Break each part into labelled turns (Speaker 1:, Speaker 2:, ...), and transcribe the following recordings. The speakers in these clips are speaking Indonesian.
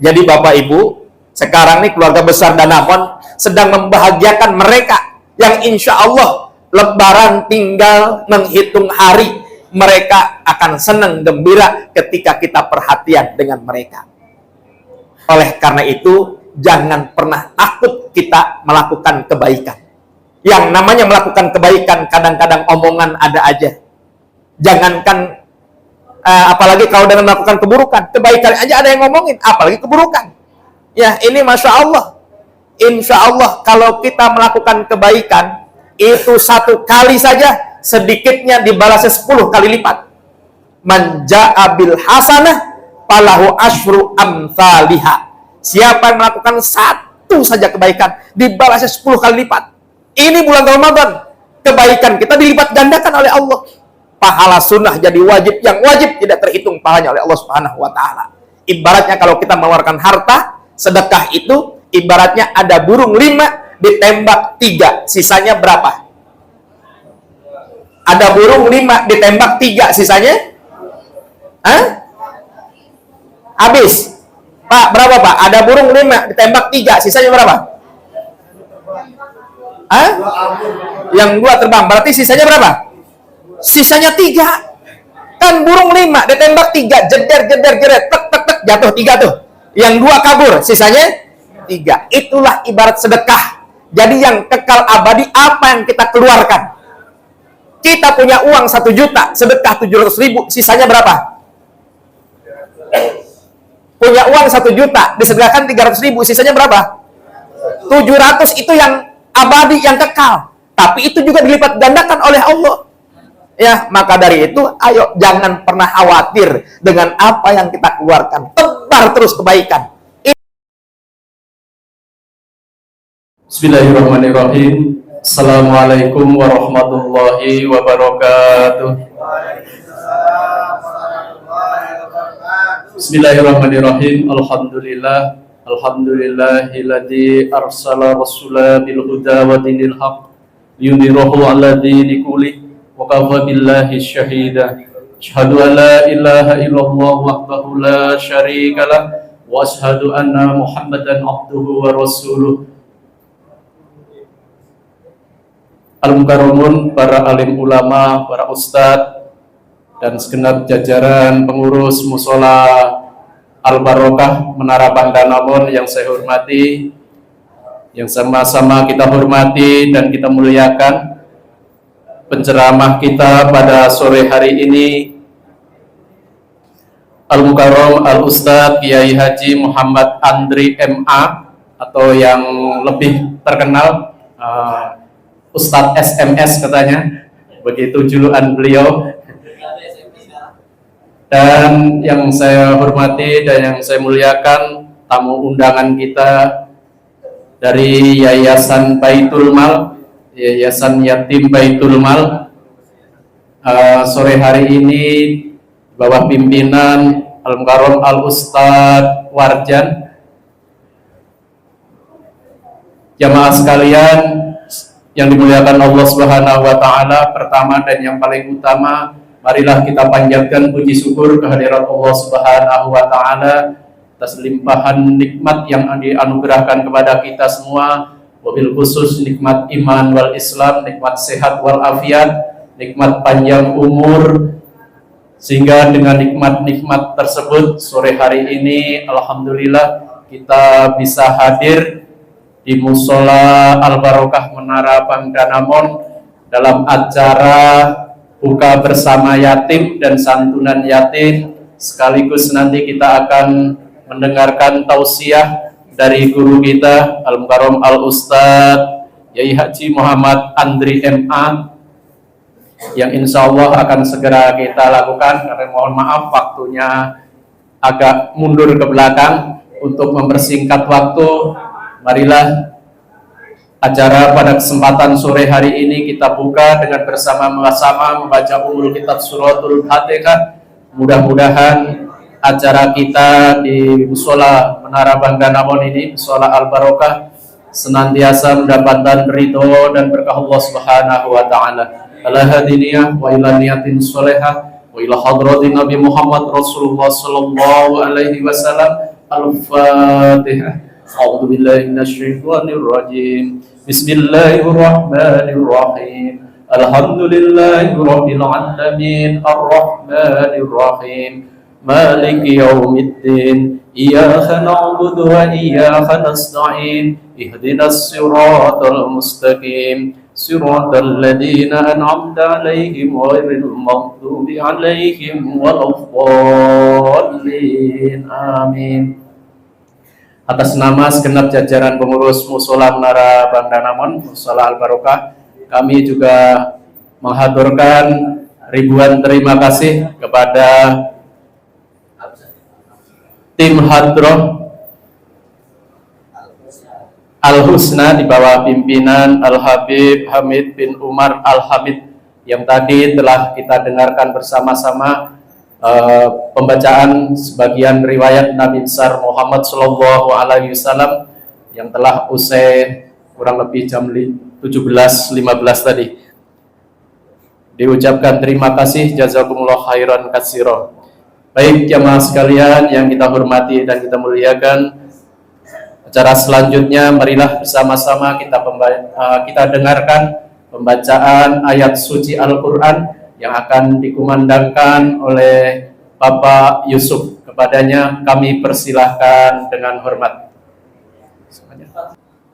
Speaker 1: Jadi Bapak Ibu, sekarang nih keluarga besar Danamon sedang membahagiakan mereka yang insya Allah Lebaran tinggal menghitung hari. Mereka akan senang gembira ketika kita perhatian dengan mereka. Oleh karena itu, jangan pernah takut kita melakukan kebaikan. Yang namanya melakukan kebaikan, kadang-kadang omongan ada aja. Jangankan apalagi kalau dengan melakukan keburukan, kebaikan aja ada yang ngomongin, apalagi keburukan. Ya, ini Masya Allah. Insya Allah kalau kita melakukan kebaikan, itu satu kali saja, sedikitnya dibalasnya 10 kali lipat. Man ja'a bil hasanah falahu asyru amsalihha. Siapa yang melakukan satu saja kebaikan, dibalasnya 10 kali lipat. Ini bulan Ramadan, kebaikan kita dilipat gandakan oleh Allah. Pahala sunnah jadi wajib, yang wajib tidak terhitung pahalanya oleh Allah Subhanahu wa taala. Ibaratnya kalau kita mengeluarkan harta, sedekah itu ibaratnya ada burung 5 ditembak 3, sisanya berapa? Ada burung 5 ditembak 3, sisanya? Habis. Pak, berapa Pak? Ada burung 5 ditembak 3, sisanya berapa? Yang 2 terbang, berarti sisanya berapa? Sisanya 3. Kan burung 5 ditembak 3, jeder, tek, jatuh 3 tuh. Yang 2 kabur, sisanya 3. Itulah ibarat sedekah. Jadi yang kekal abadi apa yang kita keluarkan. Kita punya uang 1 juta, sedekah 700.000, sisanya berapa? Punya uang 1 juta, disedekahkan 300.000, sisanya berapa? 700. Itu yang abadi, yang kekal. Tapi itu juga dilipat gandakan oleh Allah. Ya, maka dari itu, ayo jangan pernah khawatir dengan apa yang kita keluarkan. Tebar terus kebaikan.
Speaker 2: Bismillahirrahmanirrahim. Assalamualaikum warahmatullahi wabarakatuh. Bismillahirrahmanirrahim. Alhamdulillahilladzi arsala rasulahu bil huda wa dinil haq liyudhhirahu 'ala dini kulli wa kafa billahi syahida. Asyhadu an la ilaha illallah wahdahu la syarikalah wa asyhadu anna Muhammadan abduhu wa rasuluh. Al-Mukarramun, para alim ulama, para ustadz, dan segenap jajaran pengurus musola Al-Barokah Menara Danamon yang saya hormati, yang sama-sama kita hormati dan kita muliakan. Penceramah kita pada sore hari ini, Al-Mukarram Al-Ustadz Kiai Haji Muhammad Andri MA, atau yang lebih terkenal Ustadz SMS katanya, begitu julukan beliau. Dan yang saya hormati dan yang saya muliakan, tamu undangan kita dari Yayasan Baitul Mal, Yayasan Yatim Baitul Mal. Sore hari ini bawah pimpinan Al-Mukarram Al-Ustadz Warjan. Jamaah sekalian yang dimuliakan Allah Subhanahu wa taala, pertama dan yang paling utama, marilah kita panjatkan puji syukur kehadirat Allah Subhanahu wa taala atas limpahan nikmat yang dianugerahkan kepada kita semua, wabil khusus nikmat iman wal Islam, nikmat sehat wal afiat, nikmat panjang umur, sehingga dengan nikmat-nikmat tersebut sore hari ini alhamdulillah kita bisa hadir di Musola Al-Barokah Menara Danamon dalam acara buka bersama yatim dan santunan yatim, sekaligus nanti kita akan mendengarkan tausiah dari guru kita Al-Mukarram Al-Ustadz Yai Haji Muhammad Andri MA, yang insya Allah akan segera kita lakukan. Karena mohon maaf waktunya agak mundur ke belakang. Untuk mempersingkat waktu, marilah acara pada kesempatan sore hari ini kita buka dengan bersama-sama membaca umul kitab suratul Fatihah. Mudah-mudahan acara kita di Musola Menara Danamon ini, Musola Al-Barokah, senantiasa mendapatkan ridho dan berkah Allah Subhanahu wa taala. Ala hadiniyah wa ila niyatin sholihah wa ila hadratin Nabi Muhammad Rasulullah sallallahu alaihi wasallam. Al-Fatihah. A'udzu billahi minasyaitonir rajim. Bismillahirrahmanirrahim. Alhamdulillahirabbil alamin. Arrahmanir rahim. Maliki yaumiddin. Iyyaka na'budu wa iyyaka nasta'in. Ihdinas siratal mustaqim. Siratal ladzina an'amta 'alaihim ghairil maghdubi 'alaihim waladdallin. Amin. Atas nama segenap jajaran pengurus Mushola Menara Bangdanamon, Mushola Al-Barokah, kami juga mengaturkan ribuan terima kasih kepada tim Hadroh Al-Husna di bawah pimpinan Al-Habib Hamid bin Umar Al-Hamid yang tadi telah kita dengarkan bersama-sama pembacaan sebagian riwayat Nabi besar Muhammad Shallallahu Alaihi Wasallam yang telah usai kurang lebih jam 17.15 tadi. Diucapkan terima kasih, jazakumullah khairan katsira. Baik jamaah sekalian yang kita hormati dan kita muliakan, acara selanjutnya marilah bersama-sama kita dengarkan pembacaan ayat suci Al-Quran yang akan dikumandangkan oleh Bapak Yusuf. Kepadanya kami persilahkan dengan hormat.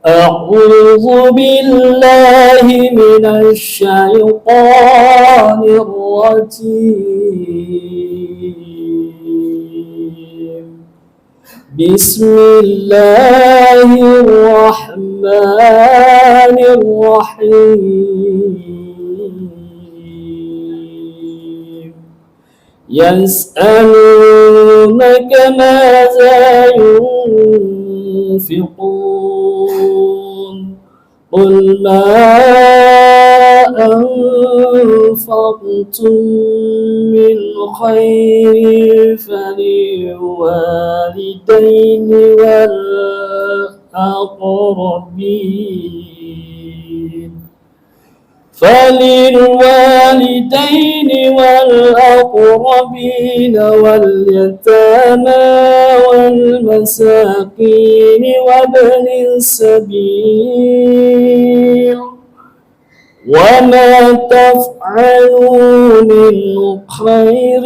Speaker 3: A'udzu billahi minasy syaithanir rajim. Bismillahirrahmanirrahim. يسألونك ماذا ينفقون قل ما أنفقتم من خير فللوالدين والأقربين واليتامى والمساكين وابن السبيل وما تفعلوا من خير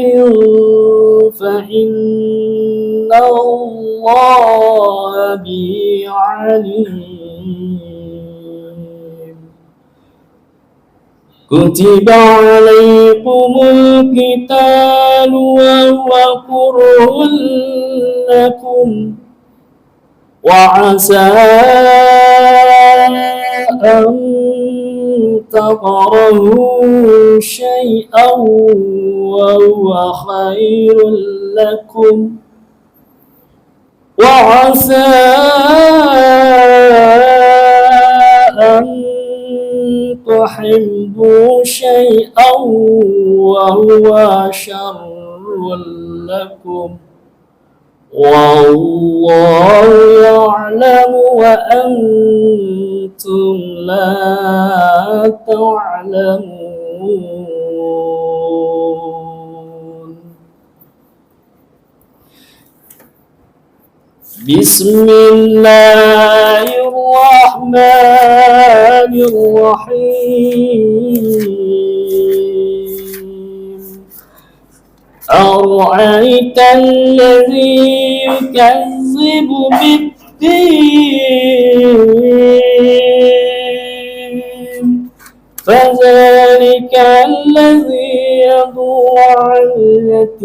Speaker 3: فإن الله به عليم. كتب عليكم القتال وهو كره لكم وعسى أن تكرهوا شيئا وهو خير لكم وعسى أن تحبوا شيئا وهو شر لكم والله يعلم وأنتم لا تعلمون. بسم الله الرحمن الرحيم. أرأيت الذي يكذب بالدين فذلك الذي يدعو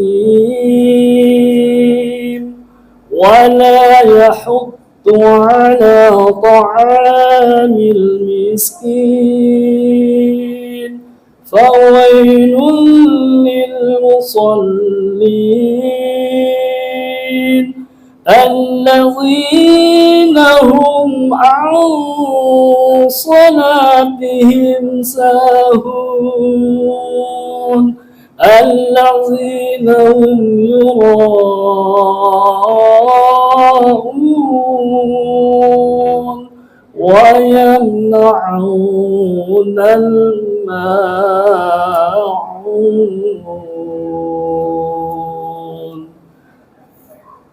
Speaker 3: اليتيم ولا يحض على طعام المسكين فويل للمصلين الذين هم عن صلاتهم ساهون الذين هم يراءون ويمنعون الماعون.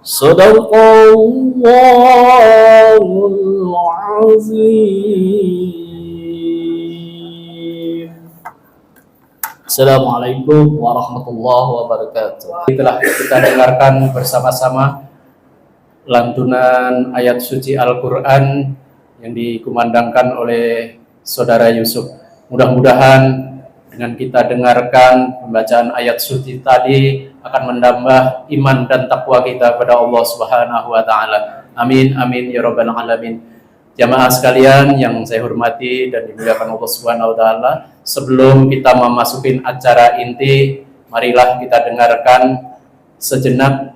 Speaker 3: Sadaqallahul azim. Assalamualaikum warahmatullahi wabarakatuh.
Speaker 2: Telah kita dengarkan bersama-sama lantunan ayat suci Al-Quran yang dikumandangkan oleh Saudara Yusuf. Mudah-mudahan dengan kita dengarkan pembacaan ayat suci tadi akan menambah iman dan takwa kita pada Allah Subhanahu wa taala. Amin amin ya rabbal alamin. Jamaah sekalian yang saya hormati dan dimuliakan Allah Subhanahu wa taala, sebelum kita memasukin acara inti, marilah kita dengarkan sejenak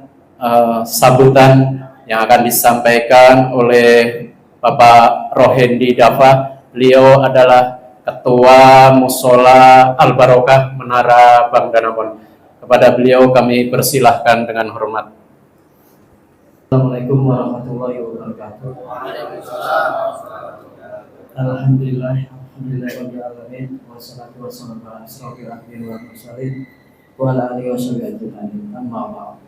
Speaker 2: sambutan yang akan disampaikan oleh Bapak Rohendi Dafa. Beliau adalah Ketua Musola Al-Barokah Menara Bank Danamon. Kepada beliau kami persilahkan dengan hormat.
Speaker 3: Assalamualaikum warahmatullahi wabarakatuh. Alhamdulillah, alhamdulillahirabbil alamin, wassalatu wassalamu ala asyrofil anbiya'i wal mursalin wa ala alihi wasallam. Amma ba'd.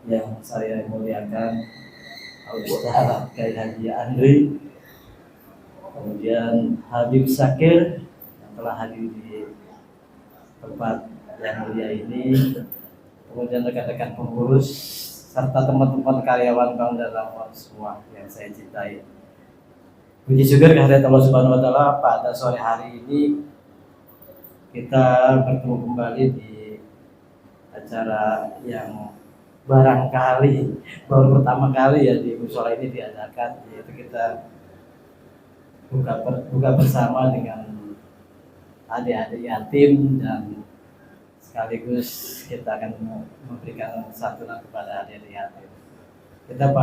Speaker 3: Yang saya muliakan Al-Ustaz Kiai Haji Andri, kemudian Habib Sakir yang telah hadir di tempat yang mulia ini, kemudian rekan-rekan pengurus serta teman-teman karyawan Bank Danamon semua yang saya cintai. Puji syukur kehadirat Allah Subhanahu wa taala, pada sore hari ini kita bertemu kembali di acara yang barangkali baru pertama kali ya di musola ini diadakan, yaitu kita buka bersama dengan adik-adik yatim, dan sekaligus kita akan memberikan santunan kepada adik-adik yatim. Kita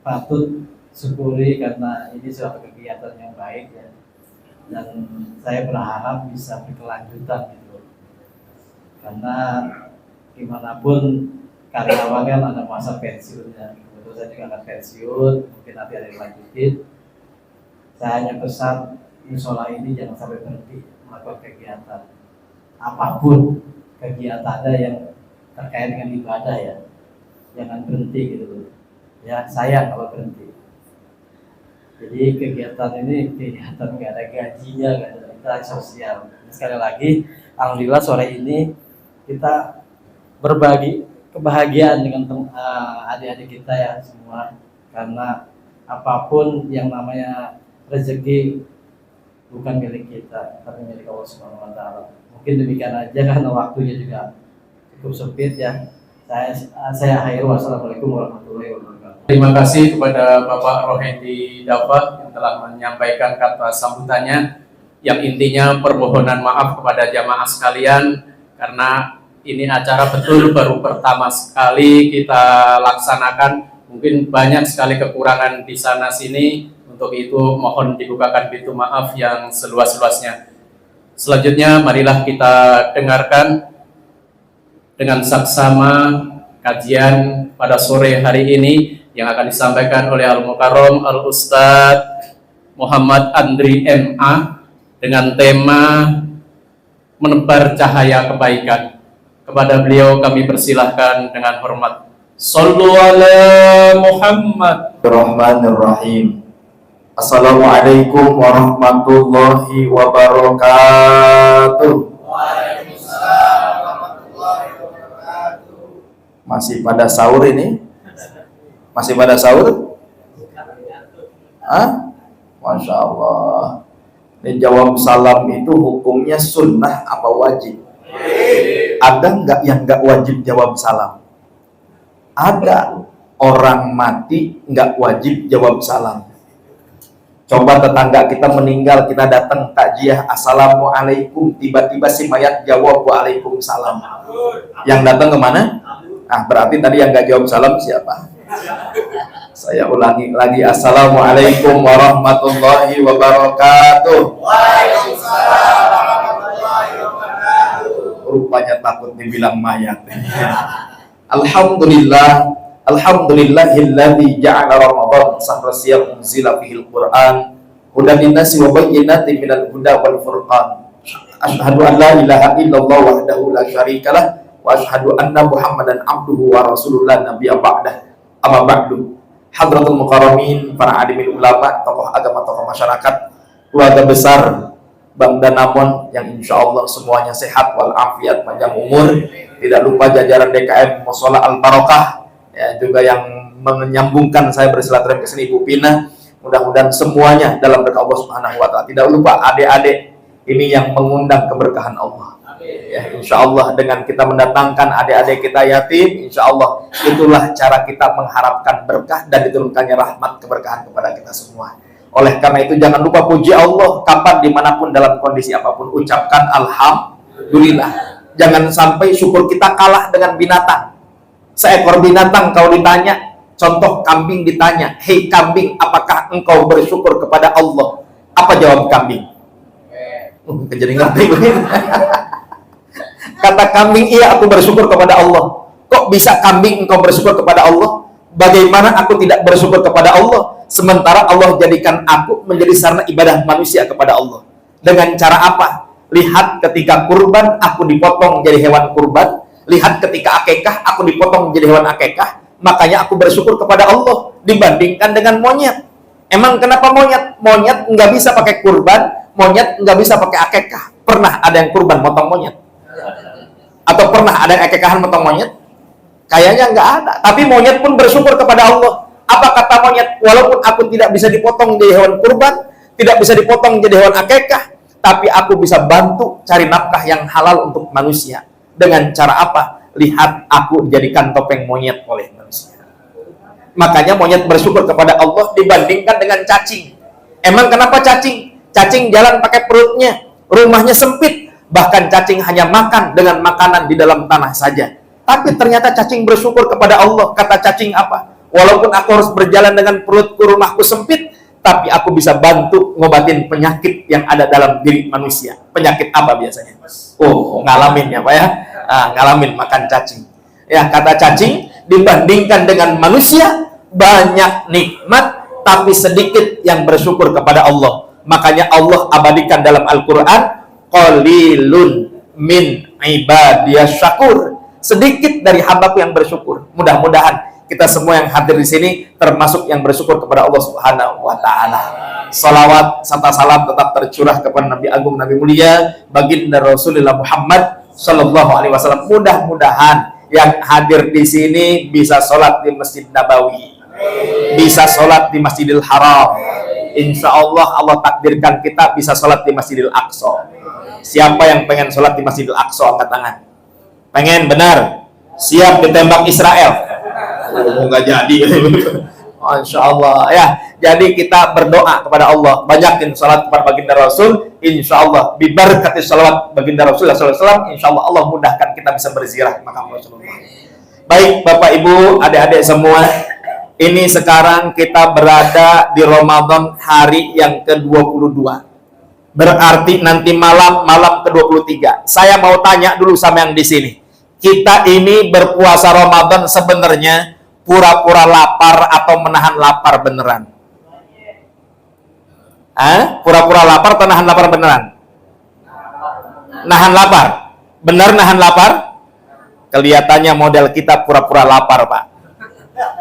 Speaker 3: patut syukuri karena ini suatu kegiatan yang baik ya, dan saya berharap bisa berkelanjutan gitu, karena gimana pun karyawan kan ada masa pensiunnya. Kebetulan saya juga akan pensiun, mungkin nanti ada yang lanjutin. Saya hanya pesan musola ini jangan sampai berhenti melakukan kegiatan apapun kegiatannya yang terkait dengan ibadah ya, jangan berhenti gitu ya, sayang kalau berhenti. Jadi kegiatan ini kegiatan nggak ada gajinya, nggak ada interaksi sosial. Sekali lagi, alhamdulillah sore ini kita berbagi kebahagiaan dengan adik-adik kita ya semua, karena apapun yang namanya rezeki bukan milik kita, tapi milik Allah Subhanahu wa taala. Mungkin demikian aja karena waktunya juga cukup sempit ya. Saya akhiri, wassalamualaikum warahmatullahi wabarakatuh.
Speaker 2: Terima kasih kepada Bapak Rohendi Dafa yang telah menyampaikan kata sambutannya, yang intinya permohonan maaf kepada jamaah sekalian karena ini acara betul baru pertama sekali kita laksanakan. Mungkin banyak sekali kekurangan di sana sini. Untuk itu mohon dibukakan pintu maaf yang seluas-luasnya. Selanjutnya marilah kita dengarkan dengan saksama kajian pada sore hari ini yang akan disampaikan oleh Al-Mukarram Al-Ustadz Muhammad Andri MA dengan tema menebar cahaya kebaikan. Kepada beliau kami persilahkan dengan hormat. Shallu ala Muhammad.
Speaker 1: Bismillahirrahmanirrahim. Assalamualaikum warahmatullahi wabarakatuh.
Speaker 4: Waalaikumsalam warahmatullahi wabarakatuh.
Speaker 1: Masih pada sahur ini? Masih pada sahur? Hah? Masya Allah. Ini jawab salam itu hukumnya sunnah apa wajib? Ada nggak yang nggak wajib jawab salam? Ada. Orang mati nggak wajib jawab salam. Coba tetangga kita meninggal, kita datang takziah, assalamualaikum, tiba-tiba si mayat jawab waalaikumsalam. Yang datang kemana? Ah, berarti tadi yang nggak jawab salam siapa? Saya ulangi lagi, assalamualaikum warahmatullahi wabarakatuh.
Speaker 4: Waalaikumsalam warahmatullahi wabarakatuh.
Speaker 1: Rupanya takut dibilang mayat. Alhamdulillah. Alhamdulillahilladzi ja'ala Ramadan shahra siyam unzila fihil Qur'an hudan linnasi wa bayyinatin minal huda wal furqan. Asyhadu an la ilaha illallah wahdahu la syarikalah wa asyhadu anna Muhammadan abduhu wa rasulullah nabiyya ba'dah. Amma ba'du. Hadratul Mukarramin, para adimin ulama, tokoh agama, tokoh masyarakat, keluarga besar Bang Danamon yang insya Allah semuanya sehat walafiat, panjang umur. Tidak lupa jajaran DKM Mushola Al Barokah, ya, juga yang menyambungkan saya bersilaturahmi ke sini, Ibu Pina. Mudah-mudahan semuanya dalam berkah Allah Subhanahu wa Ta'ala. Tidak lupa adik-adik ini yang mengundang keberkahan Allah. Ya, insya Allah dengan kita mendatangkan adik-adik kita yatim, insya Allah itulah cara kita mengharapkan berkah dan diturunkannya rahmat keberkahan kepada kita semua. Oleh karena itu jangan lupa puji Allah kapan dimanapun dalam kondisi apapun, ucapkan alhamdulillah. Jangan sampai syukur kita kalah dengan binatang. Seekor binatang kalau ditanya, contoh kambing ditanya, hei kambing, apakah engkau bersyukur kepada Allah? Apa jawab kambing? Jadi ngerti. Kata kambing, iya aku bersyukur kepada Allah. Kok bisa kambing engkau bersyukur kepada Allah? Bagaimana aku tidak bersyukur kepada Allah? Sementara Allah jadikan aku menjadi sarana ibadah manusia kepada Allah. Dengan cara apa? Lihat ketika kurban, aku dipotong jadi hewan kurban. Lihat ketika akekah, aku dipotong menjadi hewan akekah. Makanya aku bersyukur kepada Allah dibandingkan dengan monyet. Emang kenapa monyet? Monyet nggak bisa pakai kurban, monyet nggak bisa pakai akekah. Pernah ada yang kurban motong monyet? Atau pernah ada yang akekahan motong monyet? Kayaknya nggak ada. Tapi monyet pun bersyukur kepada Allah. Apa kata monyet? Walaupun aku tidak bisa dipotong jadi hewan kurban, tidak bisa dipotong jadi hewan akekah, tapi aku bisa bantu cari nafkah yang halal untuk manusia. Dengan cara apa? Lihat aku dijadikan topeng monyet oleh manusia. Makanya monyet bersyukur kepada Allah dibandingkan dengan cacing. Emang kenapa cacing? Cacing jalan pakai perutnya, rumahnya sempit. Bahkan cacing hanya makan dengan makanan di dalam tanah saja. Tapi ternyata cacing bersyukur kepada Allah. Kata cacing apa? Walaupun aku harus berjalan dengan perutku, rumahku sempit, tapi aku bisa bantu ngobatin penyakit yang ada dalam diri manusia. Penyakit apa biasanya? Oh, ngalamin ya Pak ya? Ngalamin makan cacing. Ya, kata cacing, dibandingkan dengan manusia, banyak nikmat, tapi sedikit yang bersyukur kepada Allah. Makanya Allah abadikan dalam Al-Quran, qalilun min ibadiyas syakur. Sedikit dari hambaku yang bersyukur. Mudah-mudahan kita semua yang hadir di sini termasuk yang bersyukur kepada Allah Subhanahu wa Ta'ala. Salawat serta salam tetap tercurah kepada Nabi Agung, Nabi Mulia, baginda Rasulullah Muhammad Sallallahu Alaihi Wasallam. Mudah-mudahan yang hadir di sini bisa sholat di Masjid Nabawi, bisa sholat di Masjidil Haram. Insya Allah Allah takdirkan kita bisa sholat di Masjidil Aqsa. Siapa yang pengen sholat di Masjidil Aqsa angkat tangan? Pengen, benar? Siap ditembak Israel? Oh, nggak jadi. Insya Allah ya. Jadi kita berdoa kepada Allah, banyakin salat kepada baginda Rasul. Insya Allah bibarkati salawat baginda Rasulullah SAW, insya Allah Allah mudahkan kita bisa berziarah makam Rasulullah. Baik Bapak Ibu, adik-adik semua, ini sekarang kita berada di Ramadan hari yang ke-22. Berarti nanti malam ke-23. Saya mau tanya dulu sama yang di sini. Kita ini berpuasa Ramadan sebenarnya pura-pura lapar atau menahan lapar beneran? Pura-pura lapar atau nahan lapar beneran? Nahan lapar. Benar nahan lapar? Kelihatannya model kita pura-pura lapar, Pak.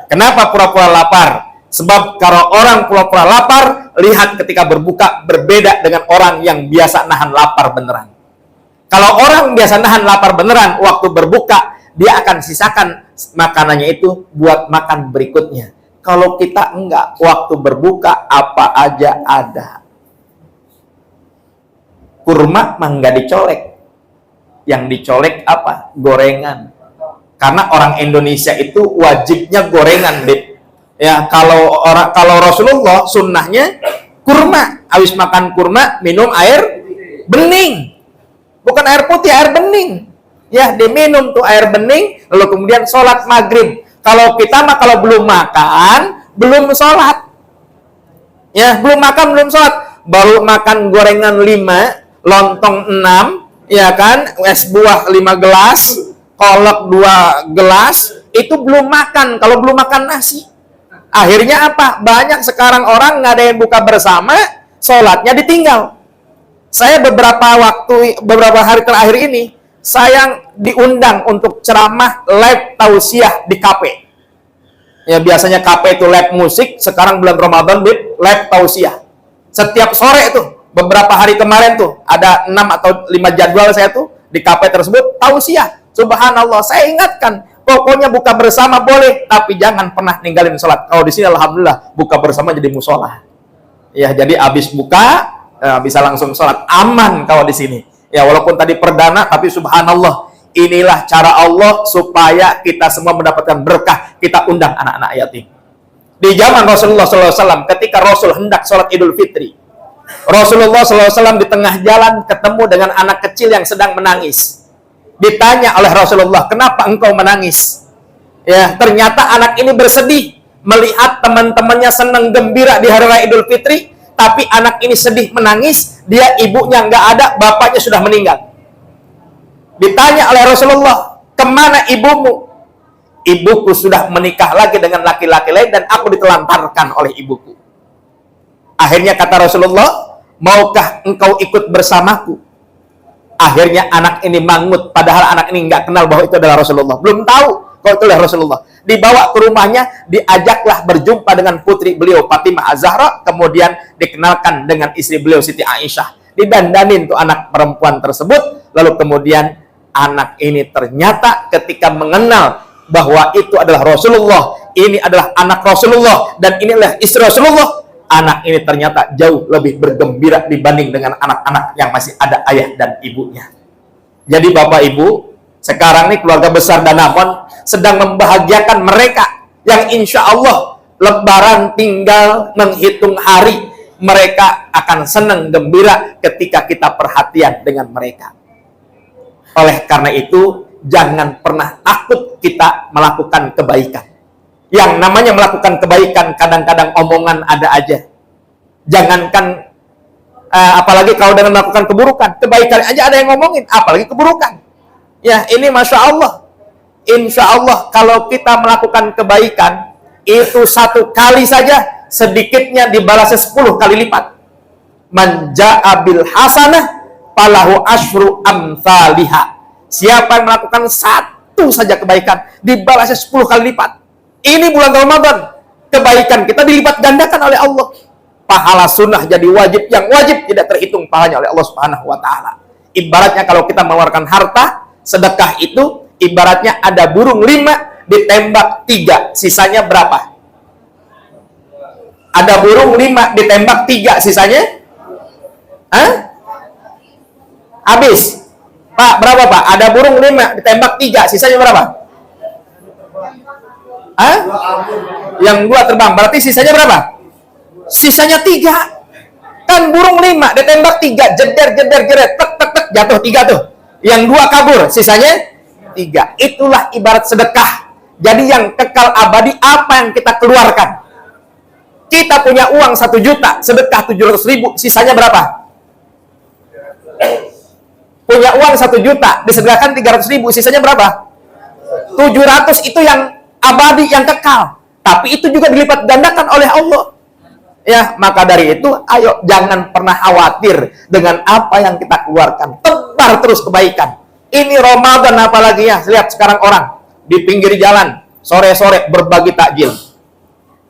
Speaker 1: Kenapa pura-pura lapar? Sebab kalau orang pura-pura lapar, lihat ketika berbuka berbeda dengan orang yang biasa nahan lapar beneran. Kalau orang biasa nahan lapar beneran, waktu berbuka, dia akan sisakan makanannya itu buat makan berikutnya. Kalau kita enggak, waktu berbuka apa aja ada. Kurma mah enggak dicolek. Yang dicolek apa? Gorengan. Karena orang Indonesia itu wajibnya gorengan, Beb. Ya, kalau Rasulullah sunnahnya kurma, habis makan kurma minum air bening, bukan air putih, air bening. Ya, diminum tuh air bening, lalu kemudian sholat maghrib. Kalau kita mah kalau belum makan, belum sholat. Ya, belum makan, belum sholat. Baru makan gorengan 5, lontong 6, ya kan, es buah 5 gelas, kolak 2 gelas, itu belum makan. Kalau belum makan nasi. Akhirnya apa? Banyak sekarang orang nggak ada yang buka bersama, sholatnya ditinggal. Saya beberapa hari terakhir ini, saya diundang untuk ceramah live tausiah di kafe. Ya biasanya KP itu lab musik, sekarang bulan Ramadan lab tausiah. Setiap sore tuh, beberapa hari kemarin tuh ada 6 atau 5 jadwal saya tuh di KP tersebut tausiah. Subhanallah, saya ingatkan, pokoknya buka bersama boleh, tapi jangan pernah ninggalin sholat. Kalau di sini alhamdulillah buka bersama jadi musola. Ya, jadi habis buka bisa langsung sholat, aman kalau di sini. Ya walaupun tadi perdana, tapi subhanallah, inilah cara Allah supaya kita semua mendapatkan berkah. Kita undang anak-anak yatim. Di zaman Rasulullah SAW, ketika Rasul hendak sholat Idul Fitri, Rasulullah SAW di tengah jalan ketemu dengan anak kecil yang sedang menangis. Ditanya oleh Rasulullah, kenapa engkau menangis? Ya, ternyata anak ini bersedih melihat teman-temannya senang gembira di hari raya Idul Fitri, tapi anak ini sedih menangis, dia ibunya nggak ada, bapaknya sudah meninggal. Ditanya oleh Rasulullah, kemana ibumu? Ibuku sudah menikah lagi dengan laki-laki lain dan aku ditelantarkan oleh ibuku. Akhirnya kata Rasulullah, maukah engkau ikut bersamaku? Akhirnya anak ini mangut, padahal anak ini nggak kenal bahwa itu adalah Rasulullah. Belum tahu kalau itu adalah Rasulullah. Dibawa ke rumahnya, diajaklah berjumpa dengan putri beliau Fatimah Az-Zahra, kemudian dikenalkan dengan istri beliau Siti Aisyah. Didandanin tuh anak perempuan tersebut, lalu kemudian anak ini ternyata ketika mengenal bahwa itu adalah Rasulullah, ini adalah anak Rasulullah, dan ini adalah istri Rasulullah, anak ini ternyata jauh lebih bergembira dibanding dengan anak-anak yang masih ada ayah dan ibunya. Jadi Bapak Ibu, sekarang ini keluarga besar Danamon sedang membahagiakan mereka yang insya Allah Lebaran tinggal menghitung hari. Mereka akan senang gembira ketika kita perhatian dengan mereka. Oleh karena itu, jangan pernah takut kita melakukan kebaikan. Yang namanya melakukan kebaikan, kadang-kadang omongan ada aja. Jangankan, apalagi kalau dengan melakukan keburukan. Kebaikan aja ada yang ngomongin, apalagi keburukan. Ya, ini Masya Allah. Insya Allah, kalau kita melakukan kebaikan, itu 1 kali saja, sedikitnya dibalasnya 10 kali lipat. Man ja'a bil hasanah, falahu asyru amthaliha. Siapa yang melakukan 1 saja kebaikan, dibalasnya 10 kali lipat. Ini bulan Ramadan, kebaikan kita dilipat gandakan oleh Allah. Pahala sunnah jadi wajib, yang wajib tidak terhitung pahalanya oleh Allah Subhanahu wa Ta'ala. Ibaratnya kalau kita mengeluarkan harta, sedekah itu ibaratnya ada burung 5 ditembak 3, sisanya berapa? Ada burung 5 ditembak 3, sisanya? Hah? Habis. Pak, berapa Pak? Ada burung 5 ditembak 3, sisanya berapa? Hah? Yang 2 terbang, berarti sisanya berapa? Sisanya 3. Kan burung 5 ditembak 3, jeder, tek, jatuh 3 tuh. Yang 2 kabur, sisanya 3. Itulah ibarat sedekah. Jadi yang kekal abadi apa yang kita keluarkan? Kita punya uang 1 juta, sedekah 700.000, sisanya berapa? Punya uang 1 juta, disedekahkan 300.000, sisanya berapa? 700, itu yang abadi, yang kekal. Tapi itu juga dilipat gandakan oleh Allah. Ya, maka dari itu, ayo jangan pernah khawatir dengan apa yang kita keluarkan. Tebar terus kebaikan. Ini Ramadan apalagi ya, lihat sekarang orang di pinggir jalan, sore-sore berbagi takjil.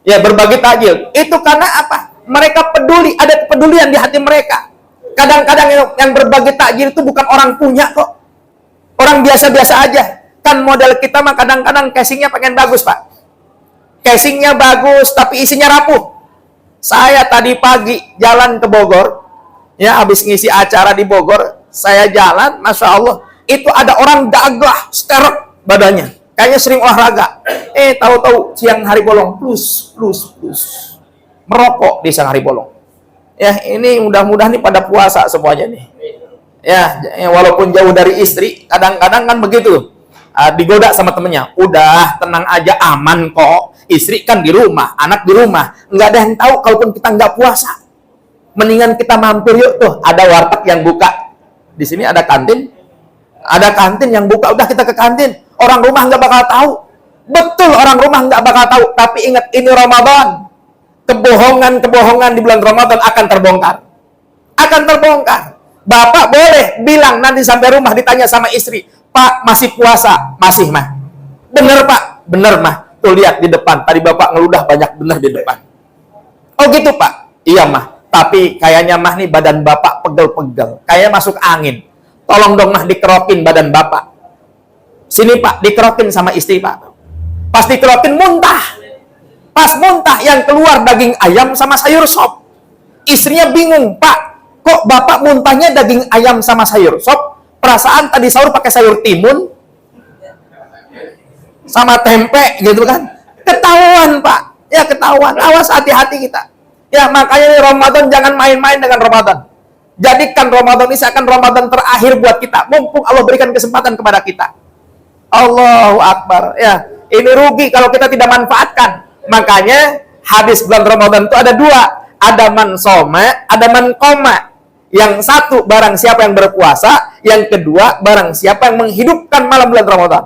Speaker 1: Ya, berbagi takjil. Itu karena apa? Mereka peduli, ada kepedulian di hati mereka. Kadang-kadang yang berbagi takjil itu bukan orang punya kok. Orang biasa-biasa aja. Kan model kita mah kadang-kadang casingnya pengen bagus, Pak. Casingnya bagus, tapi isinya rapuh. Saya tadi pagi jalan ke Bogor, ya habis ngisi acara di Bogor, saya jalan, Masya Allah, itu ada orang gagah, sterek badannya. Kayaknya sering olahraga. Tahu-tahu siang hari bolong, plus. Merokok di siang hari bolong. Ya, ini mudah-mudahan nih pada puasa semuanya nih. Ya, walaupun jauh dari istri, kadang-kadang kan begitu. Digoda sama temennya, udah tenang aja, aman kok. Istri kan di rumah, anak di rumah. Nggak ada yang tahu kalaupun kita nggak puasa. Mendingan kita mampir yuk tuh, ada warteg yang buka. Di sini ada kantin. Ada kantin yang buka, udah kita ke kantin. Orang rumah nggak bakal tahu. Betul, orang rumah nggak bakal tahu. Tapi ingat, ini Ramadan. Kebohongan-kebohongan di bulan Ramadan akan terbongkar. Akan terbongkar. Bapak boleh bilang nanti sampai rumah ditanya sama istri, Pak, masih puasa? Masih, Mah. Bener, Pak? Bener, Mah. Tuh lihat di depan, tadi Bapak ngeludah banyak bener di depan. Oh gitu Pak? Iya mah, tapi kayaknya mah nih badan Bapak pegel-pegel, kayaknya masuk angin. Tolong dong mah dikerokin badan Bapak. Sini Pak, dikerokin sama istri Pak. Pas dikerokin muntah. Pas muntah yang keluar daging ayam sama sayur sop. Istrinya bingung, Pak, kok Bapak muntahnya daging ayam sama sayur sop? Perasaan tadi sahur pakai sayur timun sama tempe gitu kan. Ketahuan Pak, ya ketahuan. Awas, hati-hati kita. Ya makanya Ramadan jangan main-main dengan Ramadan. Jadikan Ramadan ini seakan Ramadan terakhir buat kita. Mumpung Allah berikan kesempatan kepada kita. Allahu Akbar. Ya, ini rugi kalau kita tidak manfaatkan. Makanya hadis bulan Ramadan itu ada dua. Ada man soma, ada man koma. Yang satu barang siapa yang berpuasa, yang kedua barang siapa yang menghidupkan malam bulan Ramadan.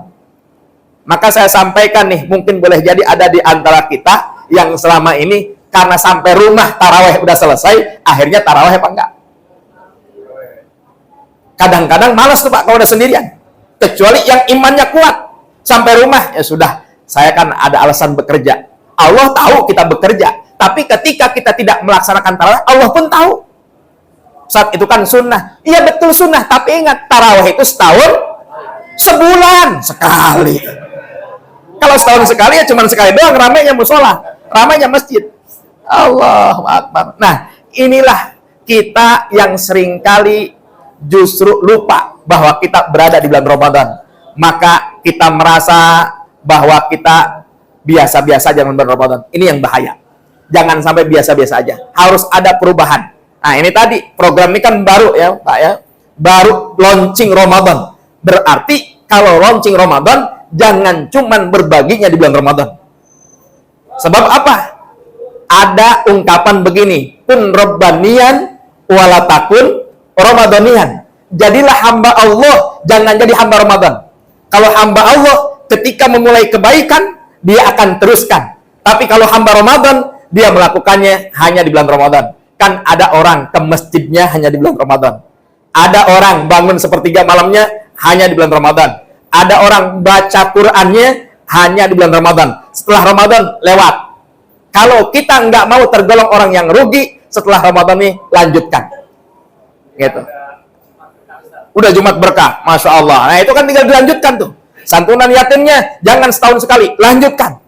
Speaker 1: Maka saya sampaikan nih, mungkin boleh jadi ada di antara kita yang selama ini karena sampai rumah taraweh udah selesai, akhirnya taraweh apa enggak? Kadang-kadang malas tuh Pak kalau udah sendirian. Kecuali yang imannya kuat. Sampai rumah, ya sudah, saya kan ada alasan bekerja. Allah tahu kita bekerja. Tapi ketika kita tidak melaksanakan taraweh, Allah pun tahu. Saat itu kan sunnah. Iya betul sunnah, tapi ingat, taraweh itu setahun, sebulan sekali. Kalau setahun sekali ya cuma sekali doang, ramainya musola, ramainya masjid. Allahu Akbar. Nah, inilah kita yang seringkali justru lupa bahwa kita berada di bulan Ramadan. Maka kita merasa bahwa kita biasa-biasa aja dengan bulan Ramadan. Ini yang bahaya. Jangan sampai biasa-biasa aja. Harus ada perubahan. Nah, ini tadi program ini kan baru ya, Pak ya. Baru launching Ramadan. Berarti kalau launching Ramadan jangan cuman berbaginya di bulan Ramadan. Sebab apa? Ada ungkapan begini, kun rabbaniyan walatakun ramadaniyan. Jadilah hamba Allah, jangan jadi hamba Ramadan. Kalau hamba Allah ketika memulai kebaikan, dia akan teruskan. Tapi kalau hamba Ramadan, dia melakukannya hanya di bulan Ramadan. Kan ada orang ke masjidnya hanya di bulan Ramadan. Ada orang bangun sepertiga malamnya hanya di bulan Ramadan. Ada orang baca Qur'annya hanya di bulan Ramadan. Setelah Ramadan lewat. Kalau kita nggak mau tergolong orang yang rugi, setelah Ramadan nih lanjutkan. Gitu. Udah Jumat berkah, Masya Allah. Nah itu kan tinggal dilanjutkan tuh. Santunan yatimnya jangan setahun sekali, lanjutkan.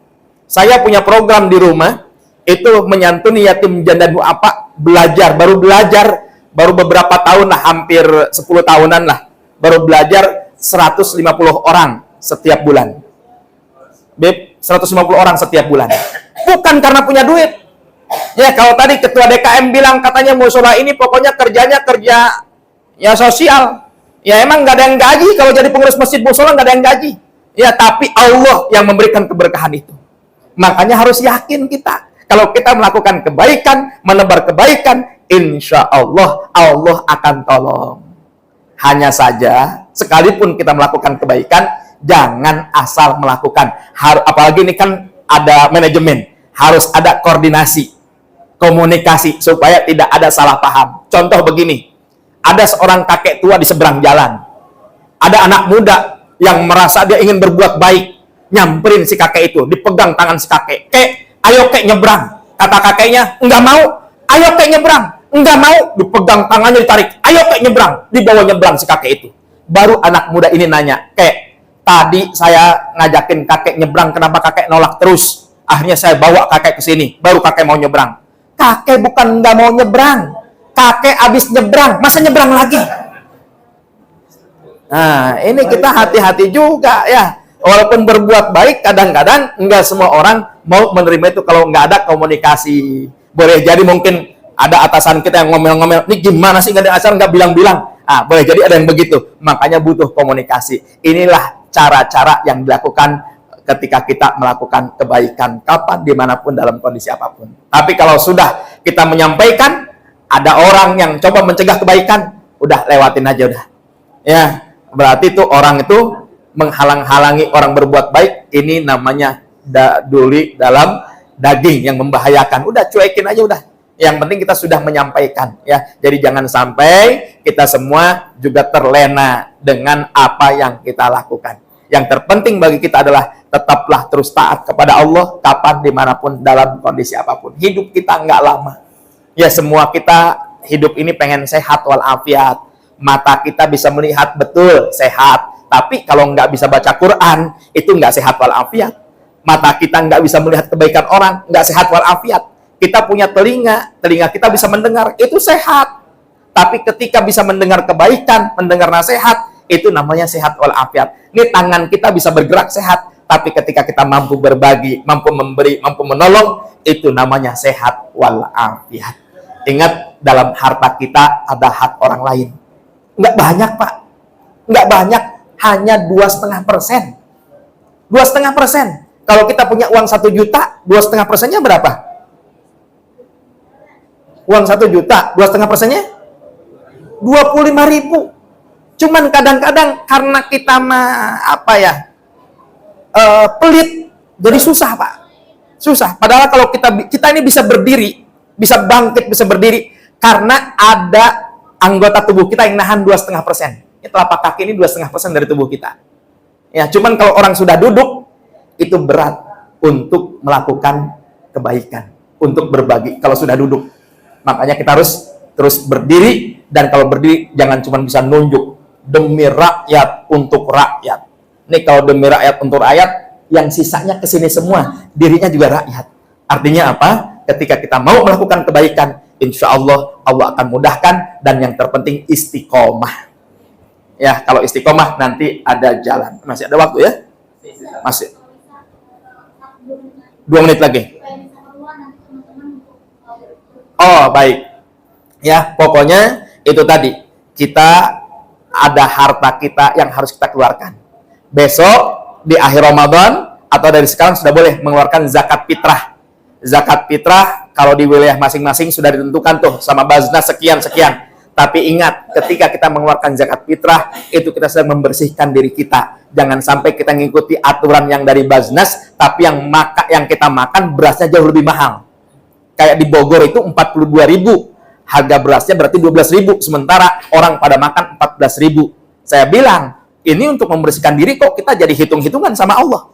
Speaker 1: Saya punya program di rumah, itu menyantuni yatim janda duafa, baru beberapa tahun lah, hampir 10 tahunan lah. Baru belajar 150 orang setiap bulan. Beb, 150 orang setiap bulan. Bukan karena punya duit. Ya, kalau tadi ketua DKM bilang katanya musola ini pokoknya kerjanya kerja ya sosial. Ya emang nggak ada yang gaji, kalau jadi pengurus masjid musola nggak ada yang gaji. Ya, tapi Allah yang memberikan keberkahan itu. Makanya harus yakin kita. Kalau kita melakukan kebaikan, menebar kebaikan, insya Allah, Allah akan tolong. Hanya saja, sekalipun kita melakukan kebaikan, jangan asal melakukan. Apalagi ini kan ada manajemen, harus ada koordinasi, komunikasi, supaya tidak ada salah paham. Contoh begini, ada seorang kakek tua di seberang jalan. Ada anak muda yang merasa dia ingin berbuat baik, nyamperin si kakek itu, dipegang tangan si kakek. Kek, ayo kek nyebrang. Kata kakeknya, enggak mau. Ayo kek nyebrang. Enggak mau, dipegang tangannya, ditarik. Ayo kek nyebrang. Dibawa nyebrang si kakek itu. Baru anak muda ini nanya, kek, tadi saya ngajakin kakek nyebrang, kenapa kakek nolak terus? Akhirnya saya bawa kakek ke sini, baru kakek mau nyebrang. Kakek bukan nggak mau nyebrang. Kakek abis nyebrang, masa nyebrang lagi? Nah, ini kita hati-hati juga ya. Walaupun berbuat baik, kadang-kadang nggak semua orang mau menerima itu kalau nggak ada komunikasi. Boleh jadi mungkin ada atasan kita yang ngomel-ngomel, ini gimana sih nggak ada atasan, nggak bilang-bilang. Ah, boleh jadi ada yang begitu. Makanya butuh komunikasi. Inilah cara-cara yang dilakukan ketika kita melakukan kebaikan, kapan, dimanapun, dalam kondisi apapun. Tapi kalau sudah kita menyampaikan, ada orang yang coba mencegah kebaikan, udah lewatin aja udah. Ya, berarti tuh orang itu menghalang-halangi orang berbuat baik. Ini namanya duli dalam daging yang membahayakan. Udah cuekin aja udah. Yang penting kita sudah menyampaikan ya. Jadi jangan sampai kita semua juga terlena dengan apa yang kita lakukan. Yang terpenting bagi kita adalah tetaplah terus taat kepada Allah kapan, dimanapun, dalam kondisi apapun. Hidup kita nggak lama. Ya, semua kita hidup ini pengen sehat walafiat. Mata kita bisa melihat betul, sehat. Tapi kalau nggak bisa baca Quran, itu nggak sehat walafiat. Mata kita nggak bisa melihat kebaikan orang, nggak sehat walafiat. Kita punya telinga kita bisa mendengar, itu sehat. Tapi ketika bisa mendengar kebaikan, mendengar nasihat, itu namanya sehat walafiat. Ini tangan kita bisa bergerak sehat, tapi ketika kita mampu berbagi, mampu memberi, mampu menolong, itu namanya sehat walafiat. Ingat, dalam harta kita ada hak orang lain. Nggak banyak, Pak. Nggak banyak, hanya 2,5%. 2,5%. Kalau kita punya uang 1 juta, 2,5%-nya berapa? Uang 1 juta, 2,5%-nya? 25.000. Cuman kadang-kadang karena kita pelit, jadi susah, Pak. Susah. Padahal kalau kita ini bisa berdiri, bisa bangkit, bisa berdiri karena ada anggota tubuh kita yang nahan 2,5%. Ini telapak kaki ini 2,5% dari tubuh kita. Ya, cuman kalau orang sudah duduk, itu berat untuk melakukan kebaikan, untuk berbagi kalau sudah duduk. Makanya kita harus terus berdiri, dan kalau berdiri jangan cuma bisa nunjuk. Demi rakyat, untuk rakyat. Ini kalau demi rakyat, untuk rakyat, yang sisanya kesini semua, dirinya juga rakyat. Artinya apa? Ketika kita mau melakukan kebaikan, insya Allah, Allah akan mudahkan, dan yang terpenting istiqomah. Ya, kalau istiqomah nanti ada jalan. Masih ada waktu ya? Masih. 2 menit lagi. Oh, baik. Ya, pokoknya itu tadi. Kita ada harta kita yang harus kita keluarkan. Besok di akhir Ramadan atau dari sekarang sudah boleh mengeluarkan zakat fitrah. Zakat fitrah kalau di wilayah masing-masing sudah ditentukan tuh sama Baznas sekian-sekian. Tapi ingat, ketika kita mengeluarkan zakat fitrah, itu kita sedang membersihkan diri kita. Jangan sampai kita mengikuti aturan yang dari Baznas, tapi yang kita makan berasnya jauh lebih mahal. Kayak di Bogor itu 42.000. Harga berasnya berarti 12.000, sementara orang pada makan 14.000. Saya bilang, ini untuk membersihkan diri kok kita jadi hitung-hitungan sama Allah.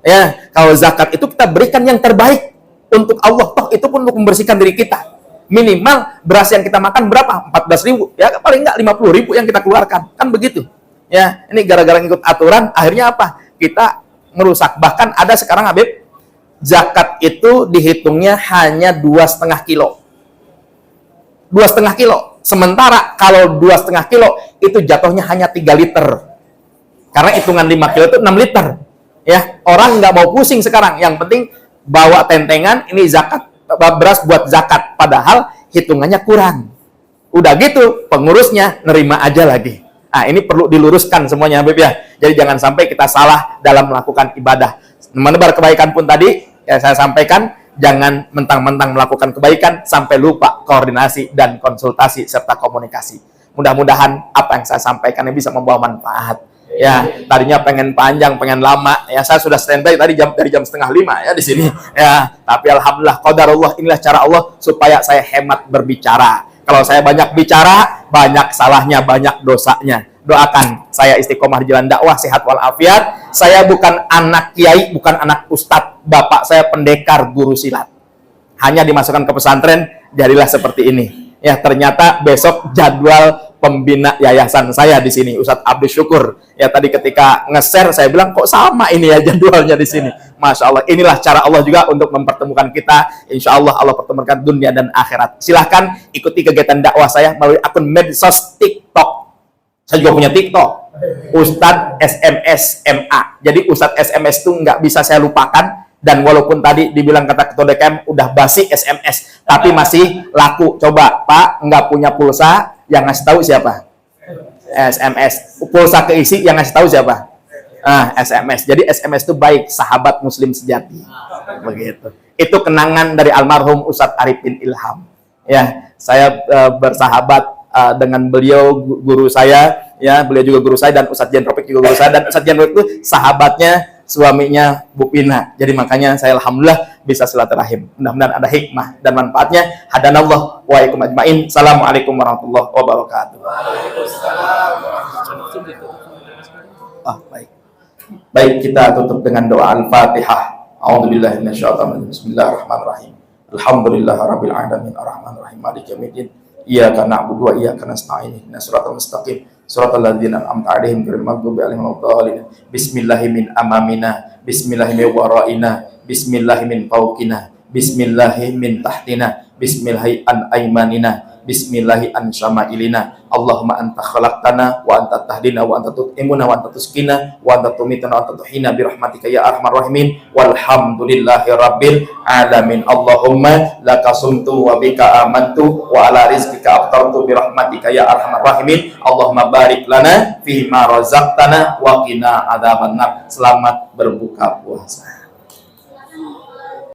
Speaker 1: Ya, kalau zakat itu kita berikan yang terbaik untuk Allah, toh itu pun untuk membersihkan diri kita. Minimal beras yang kita makan berapa? 14.000. Ya, paling enggak 50.000 yang kita keluarkan. Kan begitu. Ya, ini gara-gara ngikut aturan, akhirnya apa? Kita merusak. Bahkan ada sekarang, Habib, zakat itu dihitungnya hanya 2,5 kilo. 2,5 kilo. Sementara kalau 2,5 kilo itu jatuhnya hanya 3 liter. Karena hitungan 5 kilo itu 6 liter. Ya, orang nggak mau pusing sekarang. Yang penting bawa tentengan, ini zakat, beras buat zakat. Padahal hitungannya kurang. Udah gitu, pengurusnya nerima aja lagi. Nah, ini perlu diluruskan semuanya, Habib ya. Jadi jangan sampai kita salah dalam melakukan ibadah. Menebar kebaikan pun tadi, ya saya sampaikan, jangan mentang-mentang melakukan kebaikan sampai lupa koordinasi dan konsultasi serta komunikasi. Mudah-mudahan apa yang saya sampaikan ini bisa membawa manfaat. Ya, tadinya pengen panjang, pengen lama. Ya, saya sudah standby tadi dari jam 4:30 ya di sini. Ya, tapi alhamdulillah qadarullah, inilah cara Allah supaya saya hemat berbicara. Kalau saya banyak bicara, banyak salahnya, banyak dosanya. Doakan saya istiqomah di jalan dakwah, sehat walafiat. Saya bukan anak kiai, bukan anak ustadz. Bapak saya pendekar guru silat. Hanya dimasukkan ke pesantren, jadilah seperti ini. Ya, ternyata besok jadwal pembina yayasan saya di sini, Ustadz Abdul Syukur. Ya, tadi ketika nge-share saya bilang kok sama ini ya jadwalnya di sini. Masya Allah, inilah cara Allah juga untuk mempertemukan kita. Insya Allah Allah pertemukan dunia dan akhirat. Silahkan ikuti kegiatan dakwah saya melalui akun medsos TikTok. Saya juga punya TikTok, Ustadz SMS MA. Jadi Ustadz SMS itu nggak bisa saya lupakan. Dan walaupun tadi dibilang kata ketua DKM udah basi SMS, tapi masih laku. Coba Pak, nggak punya pulsa, yang ngasih tahu siapa? SMS. Pulsa keisi, yang ngasih tahu siapa? SMS. Jadi SMS itu baik, sahabat muslim sejati. Begitu. Itu kenangan dari almarhum Ustadz Arifin Ilham. Ya, saya bersahabat dengan beliau, guru saya, ya, beliau juga guru saya, dan Ustadz Jendropik juga guru saya, dan Ustadz Jendropik itu sahabatnya suaminya Bu Pina. Jadi makanya saya alhamdulillah bisa silaturahim. Mudah-mudahan ada hikmah dan manfaatnya. Hadanallah wa ikum ajmain. Assalamualaikum warahmatullahi wabarakatuh.
Speaker 4: Waalaikumsalam.
Speaker 1: Baik. Baik, kita tutup dengan doa Al-Fatihah. A'udzubillahi minasyaitonir rajim. Bismillahirrahmanirrahim. Alhamdulillahirabbil alamin arrahmanirrahim maliki yaumiddin. Iyyaka na'budu wa iyyaka nasta'in. Ihdinas siratal mustaqim. Siratal ladzina an'amta 'alaihim ghairil maghdubi 'alaihim waladdallin. Bismillahi min amamina, bismillahi min waraina, bismillahi min fawqina, bismillahi min tahtina, bismillahi an aymanina, bismillahi an syama'ilina. Allahumma anta khalaqtana wa anta tahdina wa anta tut'imuna wa anta tusqina wa anta tumituna wa anta tuhina bi rahmatika ya arhamar rahimin. Walhamdulillahi rabbil alamin. Allahumma laka sumtu wa bika amantu wa ala rizqika aftartu bi rahmatika ya arhamar rahimin. Allahumma barik lana fi ma razaqtana wa qina adzabannar. Selamat berbuka puasa.